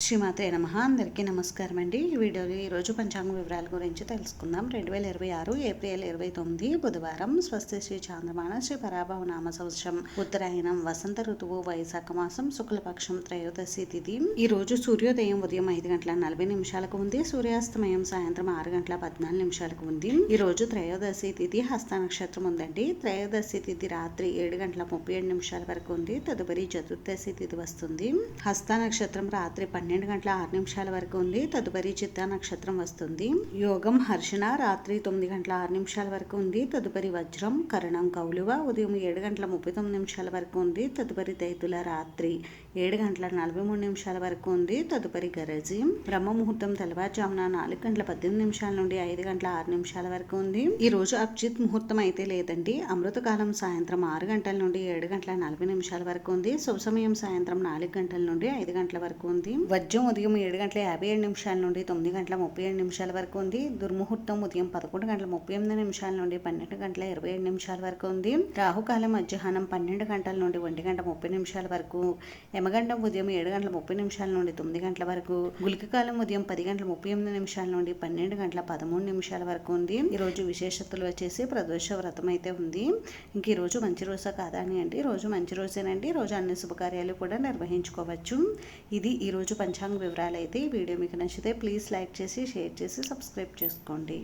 శ్రీమాతే నమః. అందరికీ నమస్కారం అండి. ఈ వీడియోలో ఈరోజు పంచాంగ వివరాల గురించి తెలుసుకుందాం. 2026 ఏప్రిల్ 29 బుధవారం. స్వస్తి శ్రీ చాంద్రమాన శ్రీ పరాభవ నామ సంవత్సరం ఉత్తరాయణం వసంత ఋతువు వైశాఖ మాసం శుక్లపక్షం త్రయోదశి తిథి. ఈ రోజు సూర్యోదయం ఉదయం 5:40 ఉంది. సూర్యాస్తమయం సాయంత్రం 6:14 ఉంది. ఈ రోజు త్రయోదశి తిథి హస్త నక్షత్రం ఉందండి. త్రయోదశి తిథి రాత్రి 7:37 వరకు ఉంది. తదుపరి చతుర్దశి తిథి వస్తుంది. హస్త నక్షత్రం రాత్రి 12:06 వరకు ఉంది. తదుపరి చిత్తా నక్షత్రం వస్తుంది. యోగం హర్షణ రాత్రి 9:06 వరకు ఉంది. తదుపరి వజ్రం కరణం కౌలువ ఉదయం 7:39 వరకు ఉంది. తదుపరి దైతుల రాత్రి 7:43 వరకు ఉంది. తదుపరి గరజి బ్రహ్మ ముహూర్తం తెల్లవారుజామున 4:18 నుండి 5:06 వరకు ఉంది. ఈ రోజు అభిజిత్ ముహూర్తం అయితే లేదండి. అమృతకాలం సాయంత్రం 6 గంటల నుండి 7:40 వరకు ఉంది. శుభ సమయం సాయంత్రం 4 గంటల నుండి 5 గంటల వరకు ఉంది. వజ్రం ఉదయం 7:57 నుండి 9:37 వరకు ఉంది. దుర్ముహూర్తం ఉదయం 11:38 నుండి 12:27 వరకు ఉంది. రాహుకాలం మధ్యాహ్నం 12 గంటల నుండి 1:30 వరకు. యమగండం ఉదయం 7:30 నుండి 9 గంటల వరకు. గుళికకాలం ఉదయం 10:38 నుండి 12:13 వరకు ఉంది. ఈ రోజు విశేషతలు వచ్చేసి ప్రదోష వ్రతం అయితే ఉంది. ఇంక ఈ రోజు మంచి రోజు కాదా అని అంటే రోజు మంచి రోజేనండి. రోజు అన్ని శుభకార్యాలు కూడా నిర్వహించుకోవచ్చు. ఇది ఈ రోజు పంచాంగ వివరాలు అయితే. ఈ వీడియో మీకు నచ్చితే ప్లీజ్ లైక్ చేసి షేర్ చేసి సబ్స్క్రైబ్ చేసుకోండి.